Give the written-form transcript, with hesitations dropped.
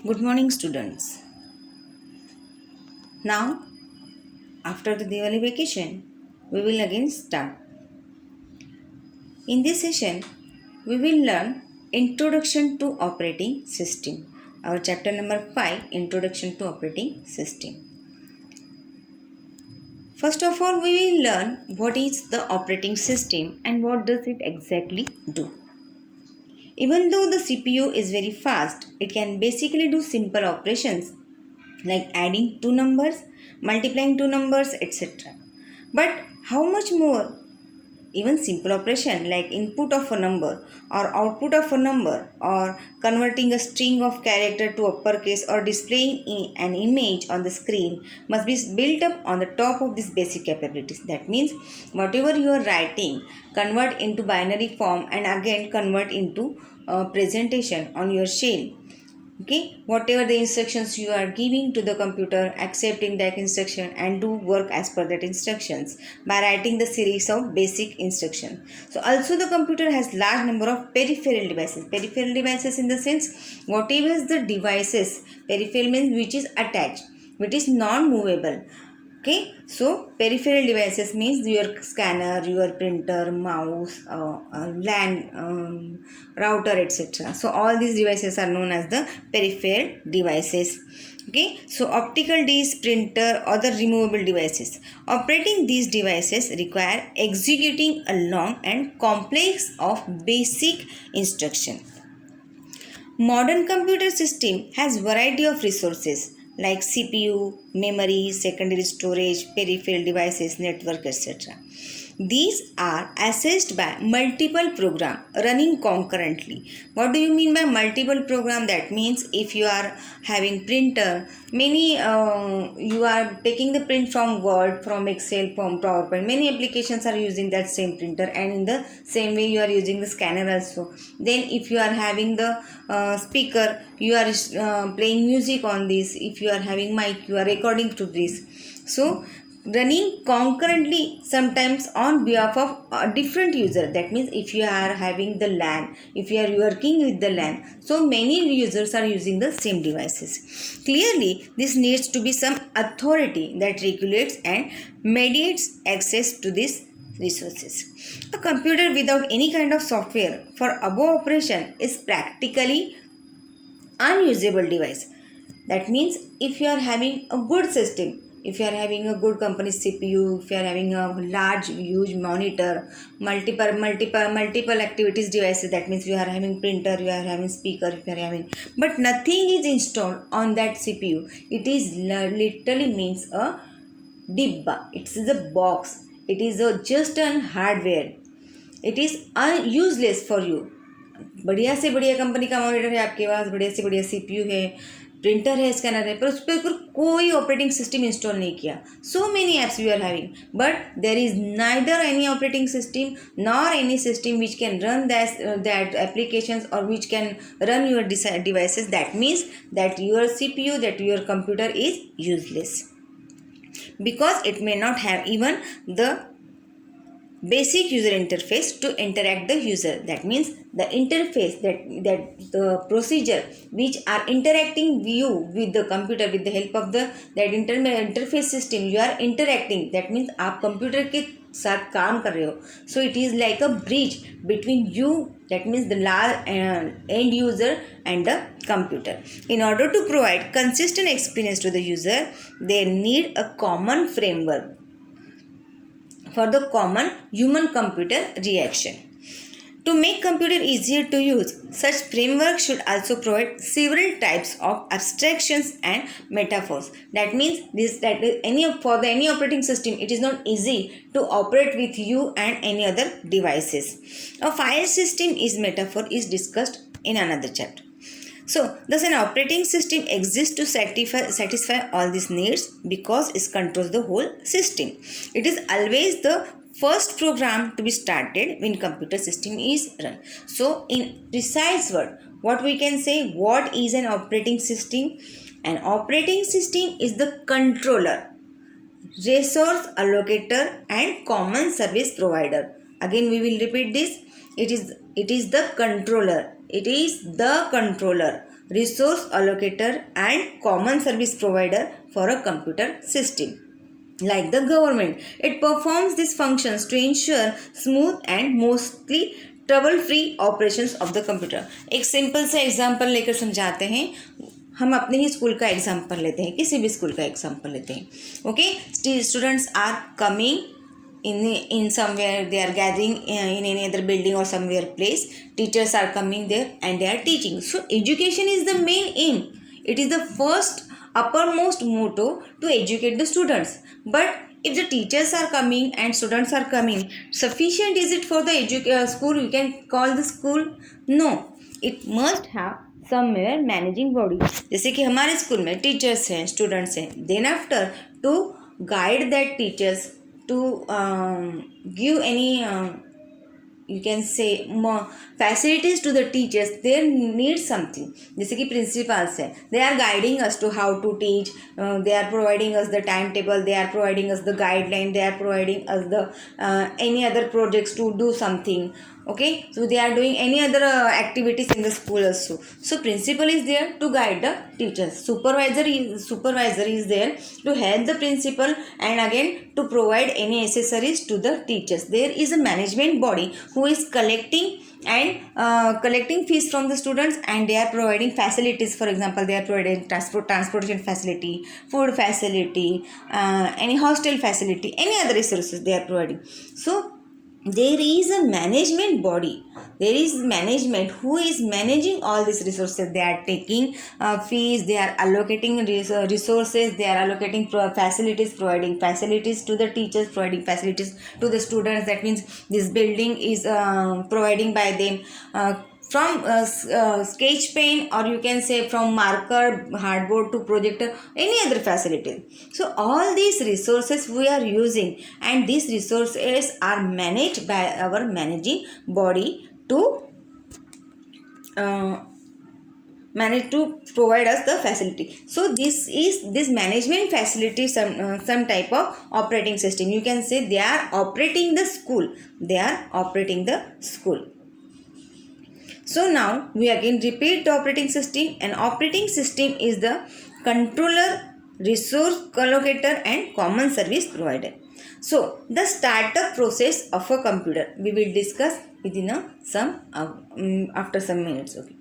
Good morning, students. Now, after the Diwali vacation, we will again start. In this session, we will learn Introduction to Operating System. Our chapter number 5, Introduction to Operating System. First of all, we will learn what is the operating system and what does it exactly do. Even though the CPU is very fast, it can basically do simple operations like adding two numbers, multiplying two numbers, etc. But how much more? Even simple operation like input of a number or output of a number or converting a string of character to uppercase or displaying an image on the screen must be built up on the top of these basic capabilities. That means whatever you are writing, convert into binary form and again convert into presentation on your shell. Okay, whatever the instructions you are giving to the computer, accepting that instruction and do work as per that instructions by writing the series of basic instruction. So also the computer has large number of peripheral devices. Peripheral devices in the sense whatever is the devices, peripheral means which is attached, which is non-movable. Okay, so peripheral devices means your scanner, your printer, mouse, LAN, router, etc. So all these devices are known as the peripheral devices. Okay, so optical disc, printer, other removable devices. Operating these devices require executing a long and complex of basic instruction. Modern computer system has variety of resources like CPU, memory, secondary storage, peripheral devices, network, etc. These are accessed by multiple programs running concurrently. What do you mean by multiple program? That means if you are having printer, many you are taking the print from Word, from Excel, from PowerPoint. Many applications are using that same printer, and in the same way you are using the scanner also. Then if you are having the speaker, you are playing music on this. If you are having mic, you are recording to this. So running concurrently sometimes on behalf of a different user. That means if you are having the LAN, if you are working with the LAN, so many users are using the same devices. Clearly, this needs to be some authority that regulates and mediates access to these resources. A computer without any kind of software for above operation is practically unusable device. That means if you are having a good system, if you are having a good company CPU, if you are having a large huge monitor, multiple activities devices, that means you are having printer, you are having speaker, if you are having, but nothing is installed on that CPU. It is literally means a dibba. It is a box. It is just an hardware. It is useless for you. बढ़िया से बढ़िया company का monitor है आपके पास, बढ़िया से बढ़िया CPU है, प्रिंटर है, स्कैनर है, पर उस पर कोई ऑपरेटिंग सिस्टम इंस्टॉल नहीं किया. So many apps we are having, but there is neither any operating system nor any system which can run that applications or which can run your devices. That means that your CPU, that your computer is useless because it may not have even the basic user interface to interact the user. That means the interface, that the procedure which are interacting you with the computer with the help of the that interface system you are interacting. That means आप computer के साथ काम कर रहे हो. So it is like a bridge between you, that means the end user and the computer. In order to provide consistent experience to the user, they need a common framework for the common human computer reaction. To make computer easier to use, such framework should also provide several types of abstractions and metaphors. That means any operating system, it is not easy to operate with you and any other devices. A file system is metaphor is discussed in another chapter. So, thus an operating system exists to satisfy all these needs because it controls the whole system. It is always the first program to be started when computer system is run. So, in precise word, what we can say, what is an operating system? An operating system is the controller, resource allocator and common service provider. Again, we will repeat this. It is the controller. It is the controller, resource allocator and common service provider for a computer system. Like the government, it performs these functions to ensure smooth and mostly trouble free operations of the computer. एक simple सा example लेकर समझाते हैं. हम अपने ही school का example लेते हैं, किसी भी स्कूल का एग्जांपल लेते हैं. Okay, students are coming in somewhere, they are gathering in any other building or somewhere place. Teachers are coming there and they are teaching. So education is the main aim. It is the first uppermost motto to educate the students. But if the teachers are coming and students are coming, sufficient is it for the school? You can call the school? No, it must have somewhere managing body. जैसे कि हमारे school में teachers हैं, students हैं, then after to guide that teachers to give any you can say more facilities to the teachers, they need something. जैसे कि principals है, they are guiding us to how to teach, they are providing us the timetable, they are providing us the guideline, they are providing us the any other projects to do something. Okay, so they are doing any other activities in the school also. So principal is there to guide the teachers. Supervisor is there to help the principal and again to provide any accessories to the teachers. There is a management body who is collecting and collecting fees from the students, and they are providing facilities. For example, they are providing transportation facility, food facility, any hostel facility, any other resources they are providing. So there is a management body, there is management who is managing all these resources. They are taking fees, they are allocating resources, they are allocating facilities, providing facilities to the teachers, providing facilities to the students. That means this building is providing by them from sketch pen, or you can say from marker, hardboard to projector, any other facility. So all these resources we are using, and these resources are managed by our managing body to manage to provide us the facility. So this management facility, some type of operating system. You can say they are operating the school. They are operating the school. So now we again repeat the operating system. An operating system is the controller, resource allocator and common service provider. So the startup process of a computer we will discuss within after some minutes. Okay.